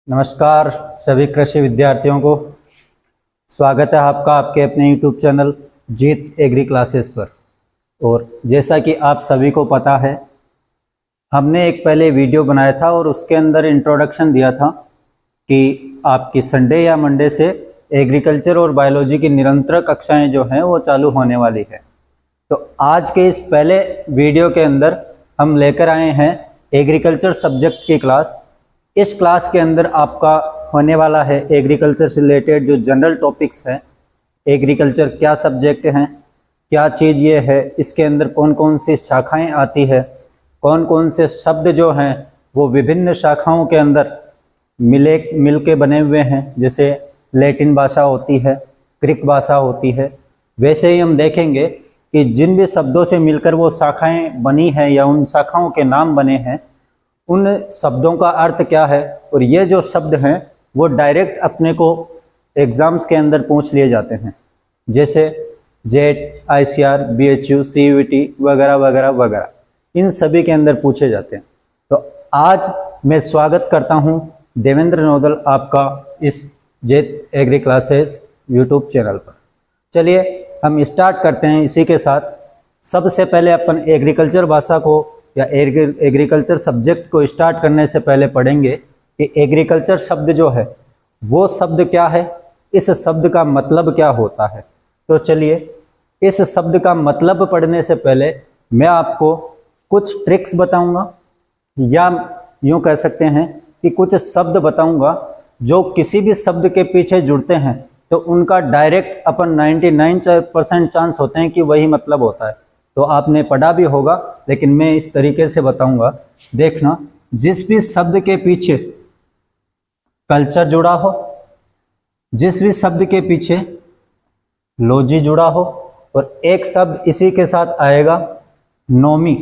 नमस्कार सभी कृषि विद्यार्थियों को। स्वागत है आपका आपके अपने YouTube चैनल जीत एग्री क्लासेस पर। और जैसा कि आप सभी को पता है, हमने एक पहले वीडियो बनाया था और उसके अंदर इंट्रोडक्शन दिया था कि आपकी संडे या मंडे से एग्रीकल्चर और बायोलॉजी की निरंतर कक्षाएं जो हैं वो चालू होने वाली है। तो आज के इस पहले वीडियो के अंदर हम लेकर आए हैं एग्रीकल्चर सब्जेक्ट की क्लास। इस क्लास के अंदर आपका होने वाला है एग्रीकल्चर से रिलेटेड जो जनरल टॉपिक्स हैं। एग्रीकल्चर क्या सब्जेक्ट हैं, क्या चीज़ ये है, इसके अंदर कौन कौन सी शाखाएं आती है, कौन कौन से शब्द जो हैं वो विभिन्न शाखाओं के अंदर मिल के बने हुए हैं। जैसे लैटिन भाषा होती है, ग्रीक भाषा होती है। वैसे ही हम देखेंगे कि जिन भी शब्दों से मिलकर वो शाखाएं बनी हैं या उन शाखाओं के नाम बने हैं, उन शब्दों का अर्थ क्या है। और ये जो शब्द हैं वो डायरेक्ट अपने को एग्ज़ाम्स के अंदर पूछ लिए जाते हैं, जैसे जेट, ICR, BHU, CUET वगैरह वगैरह वगैरह, इन सभी के अंदर पूछे जाते हैं। तो आज मैं स्वागत करता हूं देवेंद्र नोदल आपका इस JET Agri Classes YouTube channel पर। चलिए हम स्टार्ट करते हैं इसी के साथ। सबसे पहले अपन एग्रीकल्चर भाषा को या एग्रीकल्चर सब्जेक्ट को स्टार्ट करने से पहले पढ़ेंगे कि एग्रीकल्चर शब्द जो है वो शब्द क्या है, इस शब्द का मतलब क्या होता है। तो चलिए इस शब्द का मतलब पढ़ने से पहले मैं आपको कुछ ट्रिक्स बताऊंगा, या यूँ कह सकते हैं कि कुछ शब्द बताऊंगा जो किसी भी शब्द के पीछे जुड़ते हैं तो उनका डायरेक्ट अपन 99% चांस होते हैं कि वही मतलब होता है। तो आपने पढ़ा भी होगा, लेकिन मैं इस तरीके से बताऊंगा। देखना, जिस भी शब्द के पीछे कल्चर जुड़ा हो, जिस भी शब्द के पीछे लॉजी जुड़ा हो, और एक शब्द इसी के साथ आएगा नोमी।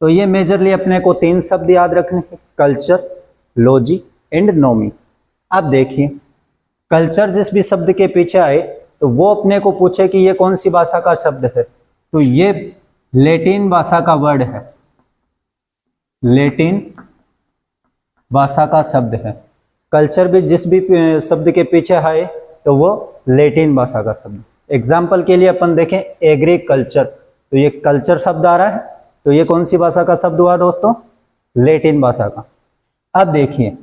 तो ये मेजरली अपने को 3 शब्द याद रखने हैं, कल्चर, लॉजी एंड नोमी। अब देखिए, कल्चर जिस भी शब्द के पीछे आए तो वो अपने को पूछे कि ये कौन सी भाषा का शब्द है, तो ये लैटिन भाषा का वर्ड है, लैटिन भाषा का शब्द है। कल्चर भी जिस भी शब्द के पीछे आए तो वो लैटिन भाषा का शब्द। एग्जाम्पल के लिए अपन देखें एग्रीकल्चर, तो ये कल्चर शब्द आ रहा है, तो ये कौन सी भाषा का शब्द हुआ दोस्तों, लैटिन भाषा का। अब देखिए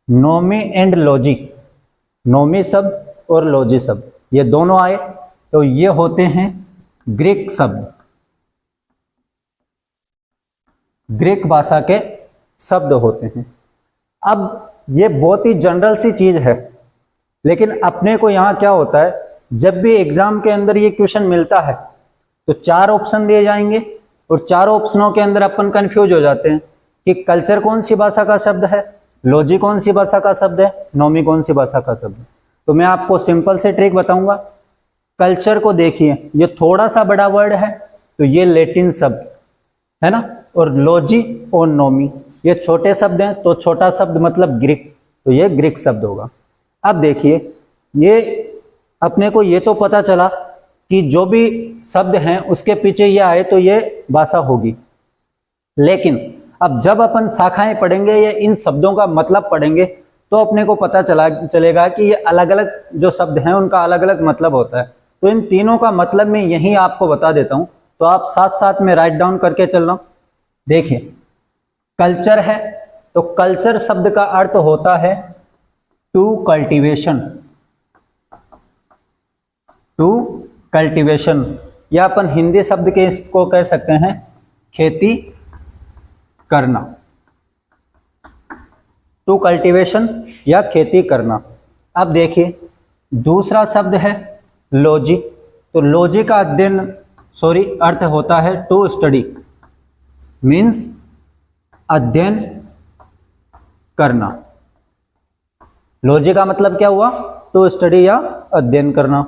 नोमी एंड लॉजी, नोमी शब्द और लॉजी शब्द ये दोनों आए तो ये होते हैं ग्रीक शब्द, ग्रीक भाषा के शब्द होते हैं। अब ये बहुत ही जनरल सी चीज है, लेकिन अपने को यहाँ क्या होता है, जब भी एग्जाम के अंदर ये क्वेश्चन मिलता है तो 4 ऑप्शन दिए जाएंगे और 4 ऑप्शनों के अंदर अपन कंफ्यूज हो जाते हैं कि कल्चर कौन सी भाषा का शब्द है, लॉजी कौन सी भाषा का शब्द है, नोमी कौन सी भाषा का शब्द है। तो मैं आपको सिंपल से ट्रिक बताऊंगा। कल्चर को देखिए, ये थोड़ा सा बड़ा वर्ड है तो ये लैटिन शब्द है ना, और लॉजी और नोमी ये छोटे शब्द हैं, तो छोटा शब्द मतलब ग्रीक, तो ये ग्रीक शब्द होगा। अब देखिए, ये अपने को ये तो पता चला कि जो भी शब्द हैं उसके पीछे ये आए तो ये भाषा होगी। लेकिन अब जब अपन शाखाएं पढ़ेंगे या इन शब्दों का मतलब पढ़ेंगे तो अपने को पता चलेगा कि ये अलग अलग जो शब्द हैं उनका अलग अलग मतलब होता है। तो इन तीनों का मतलब मैं यही आपको बता देता हूं, तो आप साथ साथ में राइट डाउन करके चलना। देखिए, कल्चर है तो कल्चर शब्द का अर्थ होता है टू कल्टीवेशन, टू कल्टीवेशन, या अपन हिंदी शब्द के इसको कह सकते हैं खेती करना, टू कल्टीवेशन या खेती करना। अब देखिए दूसरा शब्द है लॉजी, तो लॉजी का अध्ययन अर्थ होता है टू स्टडी, मीन्स अध्ययन करना। लॉजी का मतलब क्या हुआ, टू स्टडी या अध्ययन करना।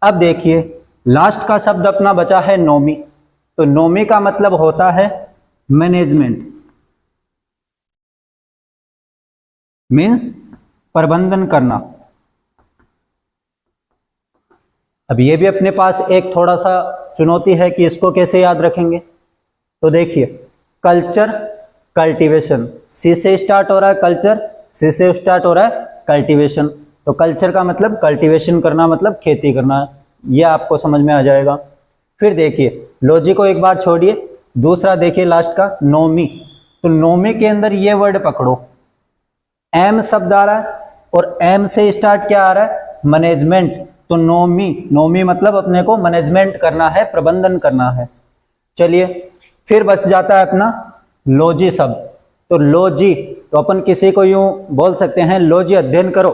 अब देखिए लास्ट का शब्द अपना बचा है नोमी, तो नोमी का मतलब होता है मैनेजमेंट, मीन्स प्रबंधन करना। अब ये भी अपने पास एक थोड़ा सा चुनौती है कि इसको कैसे याद रखेंगे। तो देखिए, कल्चर कल्टीवेशन, सी से स्टार्ट हो रहा है कल्चर, सी से स्टार्ट हो रहा है कल्टीवेशन। तो कल्चर का मतलब कल्टीवेशन करना, मतलब खेती करना, ये आपको समझ में आ जाएगा। फिर देखिए लॉजी को एक बार छोड़िए, दूसरा देखिए लास्ट का नोमी। तो नोमी के अंदर ये वर्ड पकड़ो, एम शब्द आ रहा है और एम से स्टार्ट क्या आ रहा है, मैनेजमेंट। तो नोमी, नोमी मतलब अपने को मैनेजमेंट करना है, प्रबंधन करना है। चलिए फिर बच जाता है अपना लॉजी शब्द। तो लॉजी, तो अपन किसी को यूं बोल सकते हैं लॉजी अध्ययन करो,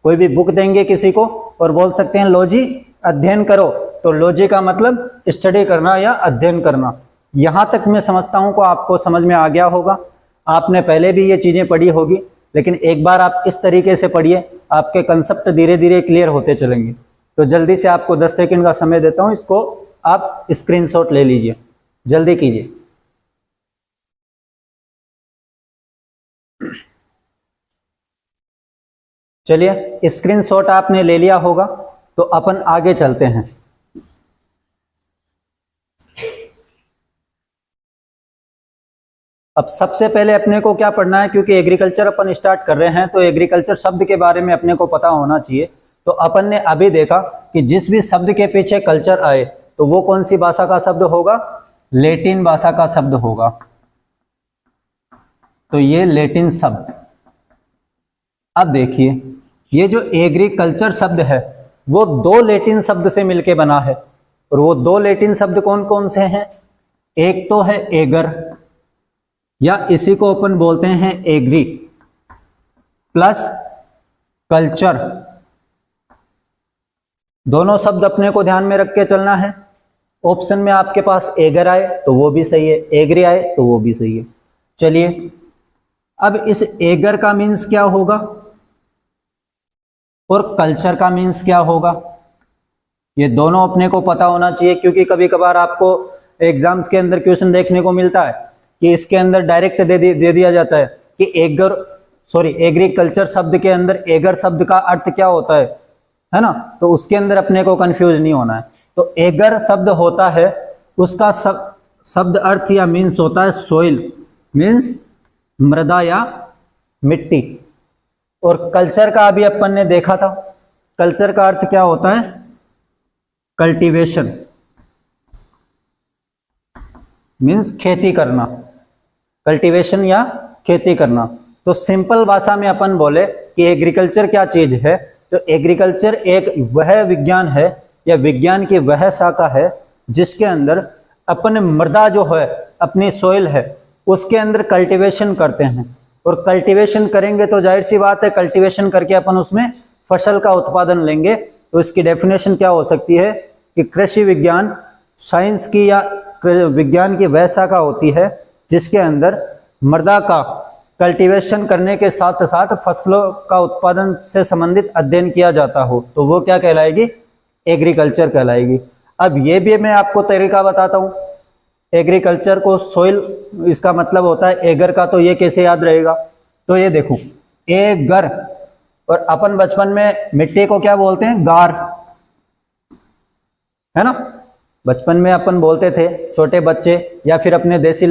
कोई भी बुक देंगे किसी को और बोल सकते हैं लॉजी अध्ययन करो। तो लॉजी का मतलब स्टडी करना या अध्ययन करना। यहाँ तक मैं समझता हूँ को आपको समझ में आ गया होगा। आपने पहले भी ये चीज़ें पढ़ी होगी, लेकिन एक बार आप इस तरीके से पढ़िए, आपके कंसेप्ट धीरे धीरे क्लियर होते चलेंगे। तो जल्दी से आपको 10 सेकंड का समय देता हूँ, इसको आप स्क्रीनशॉट ले लीजिए, जल्दी कीजिए। चलिए स्क्रीनशॉट आपने ले लिया होगा, तो अपन आगे चलते हैं। अब सबसे पहले अपने को क्या पढ़ना है, क्योंकि एग्रीकल्चर अपन स्टार्ट कर रहे हैं तो एग्रीकल्चर शब्द के बारे में अपने को पता होना चाहिए। तो अपन ने अभी देखा कि जिस भी शब्द के पीछे कल्चर आए तो वो कौन सी भाषा का शब्द होगा, लैटिन भाषा का शब्द होगा। तो ये लैटिन शब्द। अब देखिए ये जो एग्रीकल्चर शब्द है वो दो लैटिन शब्द से मिलके बना है, और वो दो लैटिन शब्द कौन कौन से हैं, एक तो है एगर, या इसी को अपन बोलते हैं एग्री, प्लस कल्चर। दोनों शब्द अपने को ध्यान में रख के चलना है। ऑप्शन में आपके पास एगर आए तो वो भी सही है, एग्री आए तो वो भी सही है। चलिए अब इस एगर का मीन्स क्या होगा और कल्चर का मीन्स क्या होगा, ये दोनों अपने को पता होना चाहिए। क्योंकि कभी कभार आपको एग्जाम्स के अंदर क्वेश्चन देखने को मिलता है कि इसके अंदर डायरेक्ट दे दिया जाता है कि एग्रीकल्चर शब्द के अंदर एगर शब्द का अर्थ क्या होता है ना। तो उसके अंदर अपने को कंफ्यूज नहीं होना है। तो एगर शब्द होता है, उसका शब्द अर्थ या मीन्स होता है सोइल, मीन्स मृदा या मिट्टी। और कल्चर का अभी अपन ने देखा था, कल्चर का अर्थ क्या होता है, कल्टीवेशन, मीन्स खेती करना, कल्टीवेशन या खेती करना। तो सिंपल भाषा में अपन बोले कि एग्रीकल्चर क्या चीज है, तो एग्रीकल्चर एक वह विज्ञान है या विज्ञान की वह शाखा है जिसके अंदर अपन मृदा जो है, अपनी सोइल है, उसके अंदर कल्टीवेशन करते हैं। और कल्टीवेशन करेंगे तो जाहिर सी बात है कल्टीवेशन करके अपन उसमें फसल का उत्पादन लेंगे। तो इसकी डेफिनेशन क्या हो सकती है कि कृषि विज्ञान साइंस की या विज्ञान की वह शाखा होती है जिसके अंदर मृदा का कल्टीवेशन करने के साथ साथ फसलों का उत्पादन से संबंधित अध्ययन किया जाता हो, तो वो क्या कहलाएगी, एग्रीकल्चर कहलाएगी। अब ये भी मैं आपको तरीका बताता हूँ। एग्रीकल्चर को सोइल, इसका मतलब होता है एगर का, तो ये कैसे याद रहेगा, तो ये देखो एगर, और अपन बचपन में मिट्टी को क्या बोलते हैं, गार, है ना। बचपन में अपन बोलते थे, छोटे बच्चे या फिर अपने देसी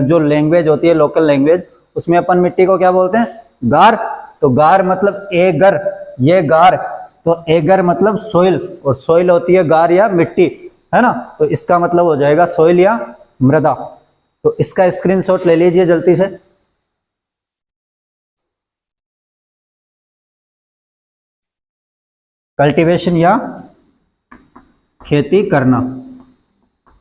जो लैंग्वेज होती है, लोकल लैंग्वेज, उसमें अपन मिट्टी को क्या बोलते हैं, गार। तो गार मतलब एगर, ये गार, तो एगर मतलब सोइल, और सोइल होती है गार या मिट्टी, है ना। तो इसका मतलब हो जाएगा सोइल या मृदा। तो इसका स्क्रीनशॉट ले लीजिए जल्दी से। कल्टीवेशन या खेती करना,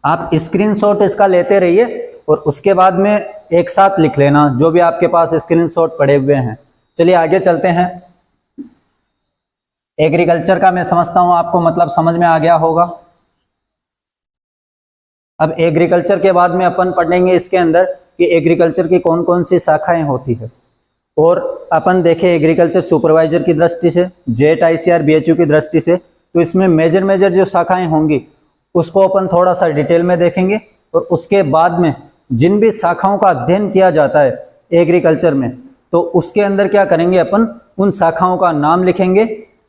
आप स्क्रीनशॉट इसका लेते रहिए और उसके बाद में एक साथ लिख लेना जो भी आपके पास स्क्रीनशॉट पड़े हुए हैं। चलिए आगे चलते हैं। एग्रीकल्चर का मैं समझता हूं आपको मतलब समझ में आ गया होगा। अब एग्रीकल्चर के बाद में अपन पढ़ेंगे इसके अंदर कि एग्रीकल्चर की कौन कौन सी शाखाएं होती है। और अपन देखें एग्रीकल्चर सुपरवाइजर की दृष्टि से, जेट ICR BHU की दृष्टि से, तो इसमें मेजर जो शाखाएं होंगी उसको अपन थोड़ा सा डिटेल में देखेंगे। और उसके बाद में जिन भी शाखाओं का अध्ययन किया जाता है एग्रीकल्चर में, तो उसके अंदर क्या करेंगे, अपन उन शाखाओं का नाम लिखेंगे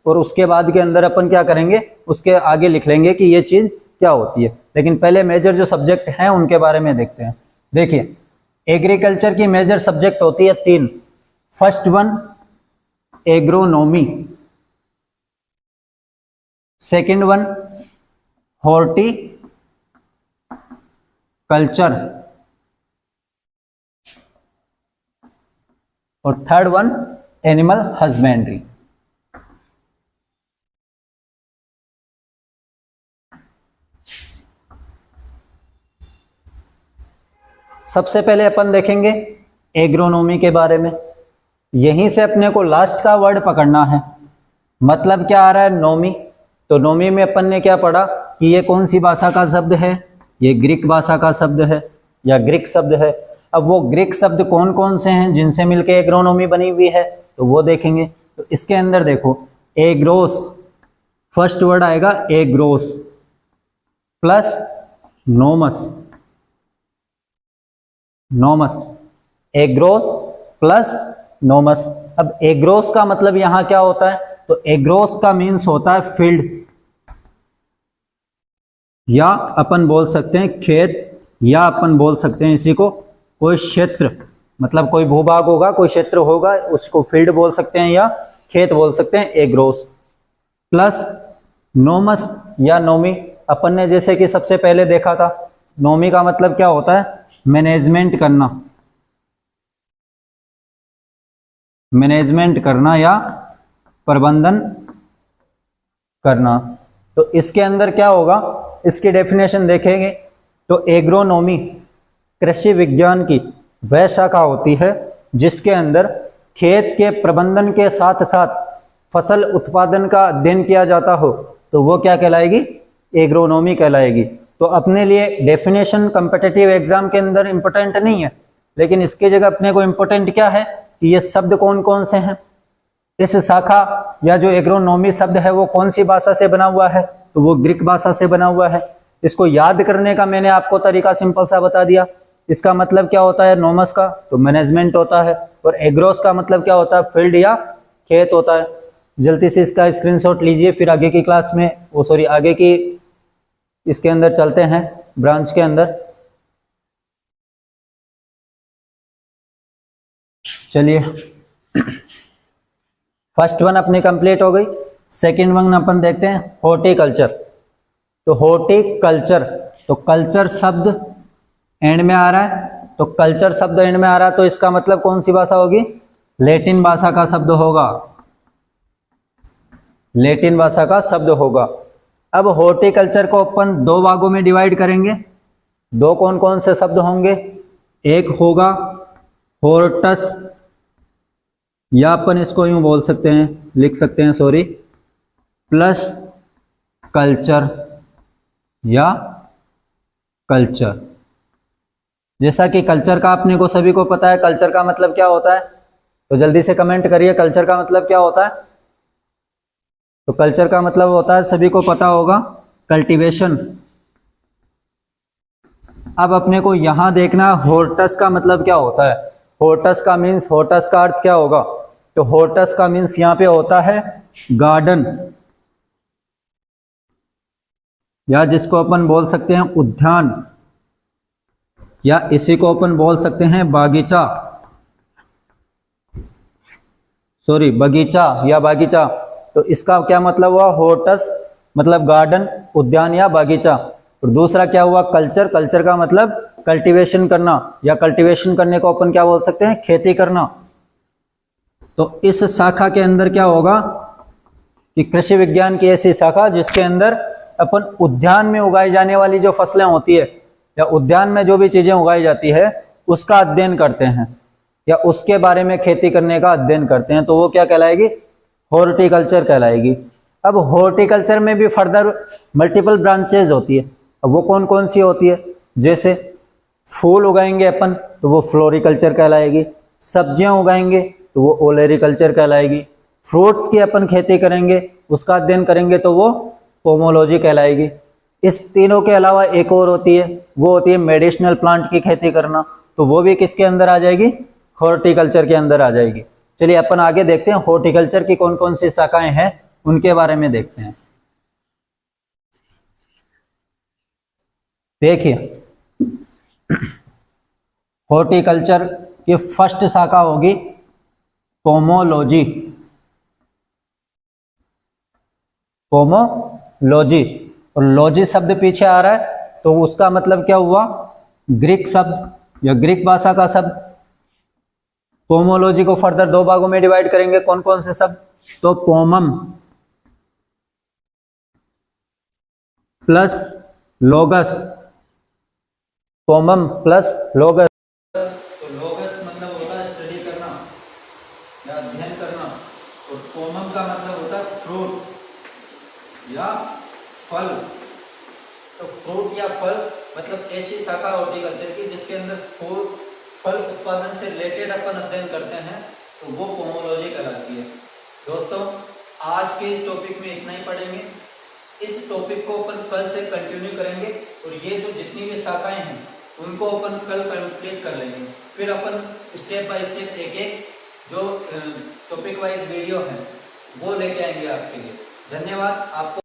और उसके बाद के अंदर अपन क्या करेंगे, उसके आगे लिख लेंगे कि ये चीज़ क्या होती है। लेकिन पहले मेजर जो सब्जेक्ट हैं उनके बारे में देखते हैं। देखिए एग्रीकल्चर की मेजर सब्जेक्ट होती है 3। First one agronomy, second one horti culture और थर्ड वन एनिमल हस्बेंड्री। सबसे पहले अपन देखेंगे एग्रोनॉमी के बारे में। यहीं से अपने को लास्ट का वर्ड पकड़ना है। मतलब क्या आ रहा है? नोमी। तो नोमी में अपन ने क्या पढ़ा कि ये कौन सी भाषा का शब्द है? ये ग्रीक भाषा का शब्द है या ग्रीक शब्द है। अब वो ग्रीक शब्द कौन कौन से हैं जिनसे मिलकर एग्रोनॉमी बनी हुई है, तो वो देखेंगे। तो इसके अंदर देखो, एग्रोस, फर्स्ट वर्ड आएगा एग्रोस प्लस नोमस, नोमस, एग्रोस प्लस नोमस। अब एग्रोस का मतलब यहां क्या होता है? तो एग्रोस का मीन्स होता है फील्ड, या अपन बोल सकते हैं खेत, या अपन बोल सकते हैं इसी को कोई क्षेत्र। मतलब कोई भूभाग होगा, कोई क्षेत्र होगा, उसको फील्ड बोल सकते हैं या खेत बोल सकते हैं। एग्रोस प्लस नोमस या नोमी। अपन ने जैसे कि सबसे पहले देखा था, नोमी का मतलब क्या होता है? मैनेजमेंट करना, मैनेजमेंट करना या प्रबंधन करना। तो इसके अंदर क्या होगा, इसकी डेफिनेशन देखेंगे तो एग्रोनॉमी कृषि विज्ञान की वह शाखा होती है जिसके अंदर खेत के प्रबंधन के साथ साथ फसल उत्पादन का अध्ययन किया जाता हो, तो वो क्या कहलाएगी? एग्रोनॉमी कहलाएगी। तो अपने लिए डेफिनेशन कॉम्पिटिटिव एग्जाम के अंदर इंपॉर्टेंट नहीं है, लेकिन इसकी जगह अपने को इंपॉर्टेंट क्या है कि ये शब्द कौन कौन से हैं, इस शाखा या जो एग्रोनॉमी शब्द है वो कौन सी भाषा से बना हुआ है, तो वो ग्रीक भाषा से बना हुआ है। इसको याद करने का मैंने आपको तरीका सिंपल सा बता दिया। इसका मतलब क्या होता है? नोमस का तो मैनेजमेंट होता है, और एग्रोस का मतलब क्या होता है? फील्ड या खेत होता है। जल्दी से इसका स्क्रीनशॉट लीजिए, फिर आगे की क्लास में आगे की इसके अंदर चलते हैं, ब्रांच के अंदर। चलिए, फर्स्ट वन अपनी कंप्लीट हो गई। सेकंड वन अपन देखते हैं हॉर्टिकल्चर। तो हॉर्टिकल्चर, तो कल्चर शब्द एंड में आ रहा है, तो कल्चर शब्द एंड में आ रहा है, तो इसका मतलब कौन सी भाषा होगी? लैटिन भाषा का शब्द होगा, लैटिन भाषा का शब्द होगा। अब हॉर्टिकल्चर को अपन दो भागों में डिवाइड करेंगे। दो कौन कौन से शब्द होंगे? एक होगा हॉर्टस, या अपन इसको यूं बोल सकते हैं, लिख सकते हैं सॉरी, प्लस कल्चर या कल्चर। जैसा कि कल्चर का अपने को सभी को पता है, कल्चर का मतलब क्या होता है, तो जल्दी से कमेंट करिए कल्चर का मतलब क्या होता है। तो कल्चर का मतलब होता है, सभी को पता होगा, कल्टीवेशन। अब अपने को यहां देखना हॉर्टस का मतलब क्या होता है। हॉर्टस का मीन्स, हॉर्टस का अर्थ क्या होगा? तो हॉर्टस का मीन्स यहां पे होता है गार्डन, या जिसको अपन बोल सकते हैं उद्यान, या इसी को अपन बोल सकते हैं बागीचा, सॉरी बगीचा या बागीचा। तो इसका क्या मतलब हुआ? हॉर्टस मतलब गार्डन, उद्यान या बागीचा। और दूसरा क्या हुआ? कल्चर। कल्चर का मतलब कल्टीवेशन करना, या कल्टीवेशन करने को अपन क्या बोल सकते हैं? खेती करना। तो इस शाखा के अंदर क्या होगा कि कृषि विज्ञान की ऐसी शाखा जिसके अंदर अपन उद्यान में उगाई जाने वाली जो फसलें होती है, या उद्यान में जो भी चीजें उगाई जाती है उसका अध्ययन करते हैं, या उसके बारे में खेती करने का अध्ययन करते हैं, तो वो क्या कहलाएगी? हॉर्टिकल्चर कहलाएगी। अब हॉर्टिकल्चर में भी फर्दर मल्टीपल ब्रांचेज होती है। अब वो कौन कौन सी होती है? जैसे फूल उगाएंगे अपन तो वो फ्लोरिकल्चर कहलाएगी, सब्जियां उगाएंगे तो वो ओलेरिकल्चर कहलाएगी, फ्रूट्स की अपन खेती करेंगे उसका अध्ययन करेंगे तो वो पोमोलॉजी कहलाएगी। इस तीनों के अलावा एक और होती है, वो होती है मेडिसिनल प्लांट की खेती करना, तो वो भी किसके अंदर आ जाएगी? हॉर्टिकल्चर के अंदर आ जाएगी। चलिए अपन आगे देखते हैं हॉर्टिकल्चर की कौन कौन सी शाखाएं हैं, उनके बारे में देखते हैं। देखिए, हॉर्टिकल्चर की फर्स्ट शाखा होगी पोमोलॉजी। पोमोलॉजी, और लॉजी शब्द पीछे आ रहा है तो उसका मतलब क्या हुआ, ग्रीक शब्द या ग्रीक भाषा का शब्द। पोमोलॉजी को फर्दर दो भागों में डिवाइड करेंगे, कौन कौन से शब्द, तो पोमम प्लस लोगस, पोमम प्लस लोगस। तो लोगस मतलब होता है स्टडी करना या अध्ययन करना, और पोमम का मतलब होता है फ्रूट या फल। तो फ्रूट या फल मतलब ऐसी शाखा हॉर्टिकल्चर की जिसके अंदर फल उत्पादन से रिलेटेड अपन अध्ययन करते हैं, तो वो पोमोलॉजी कहलाती है। दोस्तों, आज के इस टॉपिक में इतना ही पढ़ेंगे। इस टॉपिक को अपन कल से कंटिन्यू करेंगे, और ये जो जितनी भी शाखाएं हैं उनको अपन कल कंप्लीट कर लेंगे। फिर अपन स्टेप बाय स्टेप एक एक जो टॉपिक वाइज वीडियो है वो लेके आएंगे आपके लिए। धन्यवाद आपको।